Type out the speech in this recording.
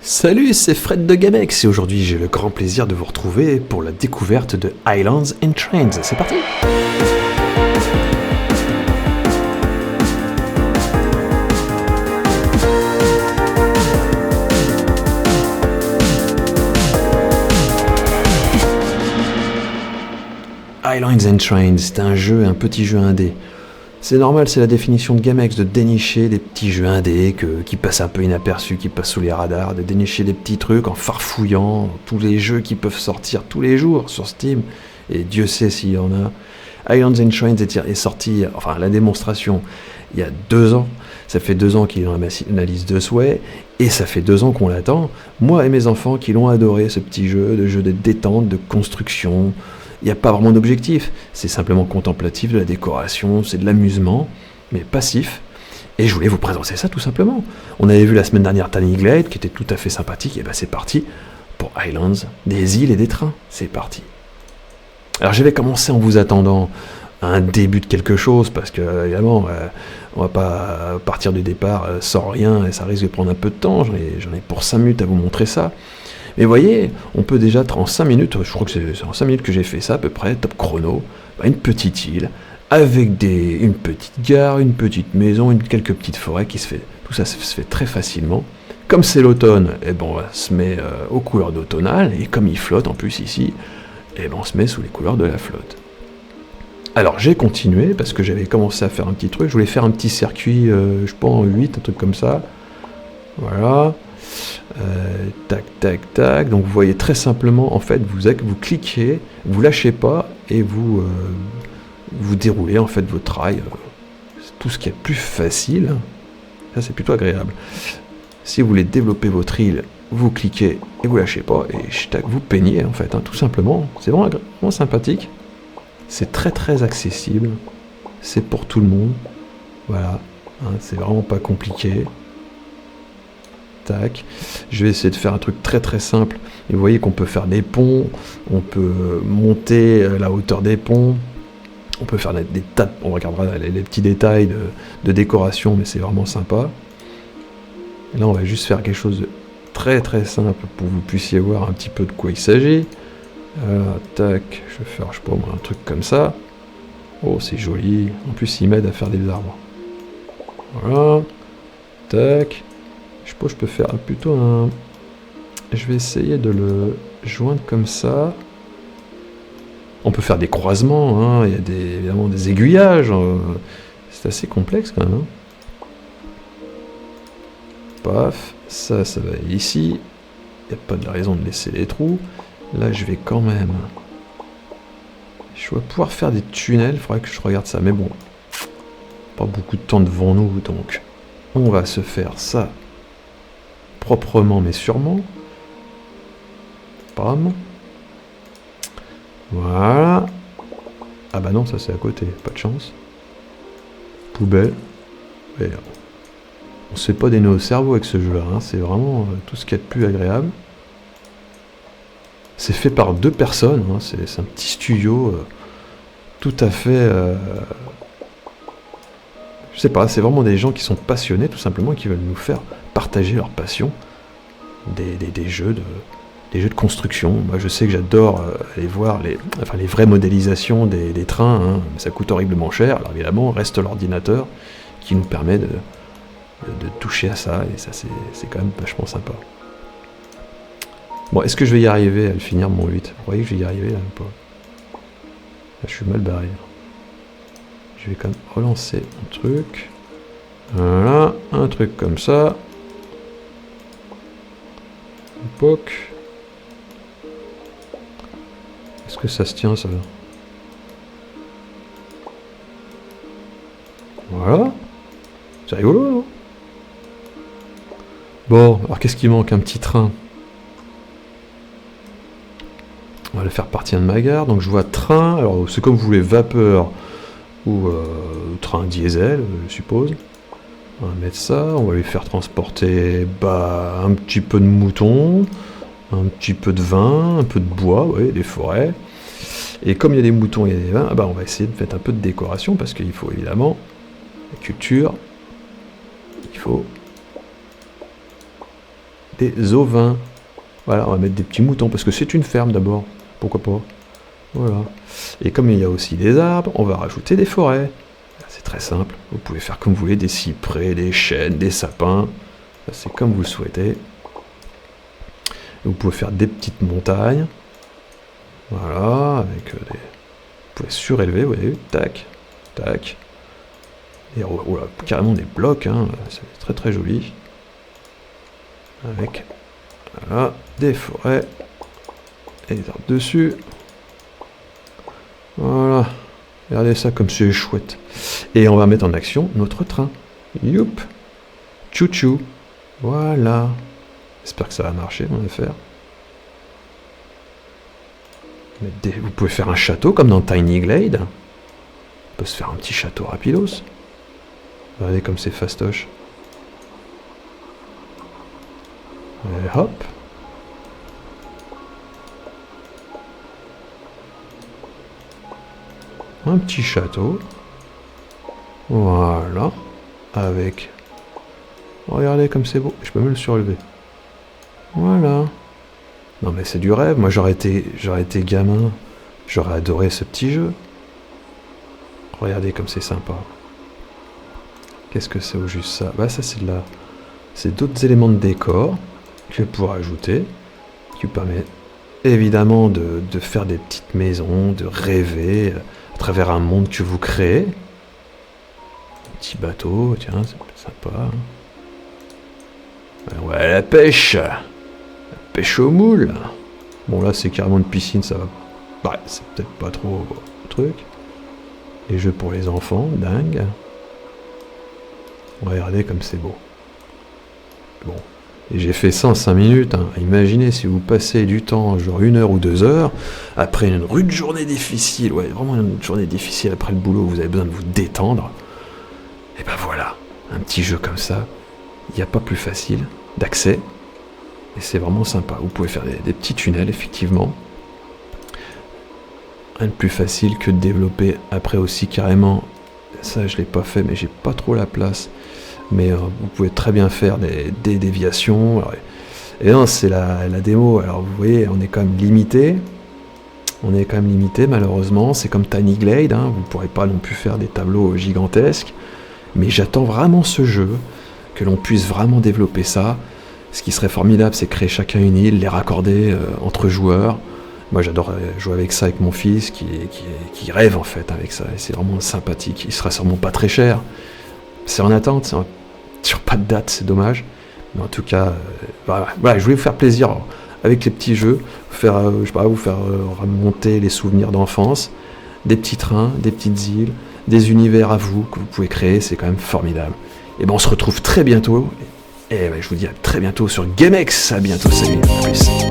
Salut, c'est Fred de Gamex et aujourd'hui j'ai le grand plaisir de vous retrouver pour la découverte de Islands and Trains. C'est parti! Islands and Trains, c'est un petit jeu indé. C'est normal, c'est la définition de Gamex de dénicher des petits jeux indés qui passent un peu inaperçus, qui passent sous les radars, de dénicher des petits trucs en farfouillant tous les jeux qui peuvent sortir tous les jours sur Steam, et Dieu sait s'il y en a. Islands and Trains est sorti, enfin la démonstration, il y a 2 ans. Ça fait 2 ans qu'il est dans ma liste de souhaits, et ça fait 2 ans qu'on l'attend. Moi et mes enfants qui l'ont adoré, ce petit jeu de détente, de construction. Il n'y a pas vraiment d'objectif, c'est simplement contemplatif, de la décoration, c'est de l'amusement, mais passif. Et je voulais vous présenter ça tout simplement. On avait vu la semaine dernière Tiny Glade, qui était tout à fait sympathique, et ben c'est parti pour Islands, des îles et des trains, c'est parti. Alors j'avais commencé en vous attendant un début de quelque chose, parce que évidemment, on va pas partir du départ sans rien, et ça risque de prendre un peu de temps, j'en ai pour 5 minutes à vous montrer ça. Mais voyez, on peut déjà, en 5 minutes, je crois que c'est en 5 minutes que j'ai fait ça à peu près, top chrono, une petite île, avec une petite gare, une petite maison, quelques petites forêts qui se fait. Tout ça se fait très facilement. Comme c'est l'automne, on se met aux couleurs d'automnal, et comme il flotte en plus ici, on se met sous les couleurs de la flotte. Alors j'ai continué, parce que j'avais commencé à faire un petit truc, je voulais faire un petit circuit, je sais pas, en 8, un truc comme ça. Voilà. Tac, tac, tac. Donc vous voyez très simplement, en fait, vous cliquez, vous lâchez pas et vous déroulez en fait votre rail. C'est tout ce qui est plus facile. Ça c'est plutôt agréable. Si vous voulez développer votre île, vous cliquez et vous lâchez pas et tac, vous peignez en fait, tout simplement. C'est vraiment sympathique. C'est très très accessible. C'est pour tout le monde. Voilà. C'est vraiment pas compliqué. Je vais essayer de faire un truc très très simple. Et vous voyez qu'on peut faire des ponts, on peut monter la hauteur des ponts, on peut faire des tas on regardera les petits détails de décoration, mais c'est vraiment sympa. Et là on va juste faire quelque chose de très très simple pour que vous puissiez voir un petit peu de quoi il s'agit. Tac, je vais faire, je sais pas moi, un truc comme ça. Oh, c'est joli. En plus il m'aide à faire des arbres. Voilà. Tac. Je pense que je peux faire plutôt un... Je vais essayer de le joindre comme ça. On peut faire des croisements, il y a évidemment des aiguillages. C'est assez complexe quand même. Paf, ça va ici. Il n'y a pas de raison de laisser les trous. Là, je vais quand même... Je vais pouvoir faire des tunnels, il faudrait que je regarde ça. Mais bon, pas beaucoup de temps devant nous, donc on va se faire ça. Proprement mais sûrement. Pam. Voilà. Ah bah non, ça c'est à côté, pas de chance. Poubelle. Et on se fait pas des nœuds au cerveau avec ce jeu-là, c'est vraiment tout ce qu'il y a de plus agréable. C'est fait par 2 personnes, c'est un petit studio tout à fait... je sais pas, c'est vraiment des gens qui sont passionnés tout simplement, qui veulent nous faire partager leur passion. Des jeux de construction. Moi, je sais que j'adore aller voir les vraies modélisations des trains, mais ça coûte horriblement cher. Alors évidemment, reste l'ordinateur qui nous permet de toucher à ça, et ça c'est quand même vachement sympa. Bon, est-ce que je vais y arriver à le finir mon 8 ? Vous voyez que je vais y arriver là ou pas ? Là, je suis mal barré. Je vais quand même relancer un truc. Voilà, un truc comme ça. Époque. Est-ce que ça se tient ça ? Voilà. C'est rigolo, non ? Bon, alors qu'est-ce qui manque ? Un petit train. On va le faire partir de ma gare. Donc je vois train. Alors c'est comme vous voulez, vapeur ou train diesel, je suppose. On va mettre ça, on va lui faire transporter un petit peu de mouton, un petit peu de vin, un peu de bois, des forêts. Et comme il y a des moutons et des vins, on va essayer de mettre un peu de décoration, parce qu'il faut évidemment la culture, il faut des ovins. Voilà, on va mettre des petits moutons, parce que c'est une ferme d'abord. Pourquoi pas? Voilà. Et comme il y a aussi des arbres, on va rajouter des forêts. C'est très simple. Vous pouvez faire comme vous voulez, des cyprès, des chênes, des sapins. C'est comme vous le souhaitez. Vous pouvez faire des petites montagnes. Voilà, avec des... Vous pouvez surélever, vous voyez, tac, tac. Et oh là, carrément des blocs, hein. C'est très très joli. Avec, voilà, des forêts. Et des arbres dessus. Voilà. Regardez ça comme c'est chouette. Et on va mettre en action notre train. Youp. Chouchou. Voilà. J'espère que ça va marcher, mon affaire. Vous pouvez faire un château comme dans Tiny Glade. On peut se faire un petit château rapidos. Regardez comme c'est fastoche. Et hop. Un petit château. Voilà. Avec... Regardez comme c'est beau. Je peux même le surélever. Voilà. Non mais c'est du rêve. Moi j'aurais été gamin. J'aurais adoré ce petit jeu. Regardez comme c'est sympa. Qu'est-ce que c'est au juste ça? Bah ça c'est de la... C'est d'autres éléments de décor que je vais pouvoir ajouter. Qui vous permet évidemment de faire des petites maisons, de rêver à travers un monde que vous créez. Un petit bateau, tiens, c'est sympa. Hein. Ouais, la pêche. La pêche au moule. Bon là c'est carrément une piscine, ça va. Bah, c'est peut-être pas trop le truc. Les jeux pour les enfants, dingue. Regardez comme c'est beau. Bon. Et j'ai fait ça en 5 minutes. Hein. Imaginez si vous passez du temps, genre 1 heure ou 2 heures, après une rude journée difficile, ouais, vraiment une journée difficile après le boulot, vous avez besoin de vous détendre. Et ben voilà, un petit jeu comme ça, il n'y a pas plus facile d'accès. Et c'est vraiment sympa. Vous pouvez faire des petits tunnels, effectivement. Rien de plus facile que de développer après aussi carrément. Ça, je ne l'ai pas fait, mais j'ai pas trop la place. Mais vous pouvez très bien faire des déviations. Alors, et non, c'est la démo. Alors vous voyez, on est quand même limité. On est quand même limité, malheureusement. C'est comme Tiny Glade. Hein. Vous ne pourrez pas non plus faire des tableaux gigantesques. Mais j'attends vraiment ce jeu, que l'on puisse vraiment développer ça. Ce qui serait formidable, c'est créer chacun une île, les raccorder entre joueurs. Moi, j'adore jouer avec ça avec mon fils, qui rêve en fait avec ça. Et c'est vraiment sympathique. Il sera sûrement pas très cher. C'est en attente, c'est sur pas de date, c'est dommage. Mais en tout cas, voilà, je voulais vous faire plaisir avec les petits jeux, je sais pas, vous faire remonter les souvenirs d'enfance, des petits trains, des petites îles, des univers à vous que vous pouvez créer, c'est quand même formidable. Et ben on se retrouve très bientôt. Et ben, je vous dis à très bientôt sur GameX. À bientôt, salut, à plus.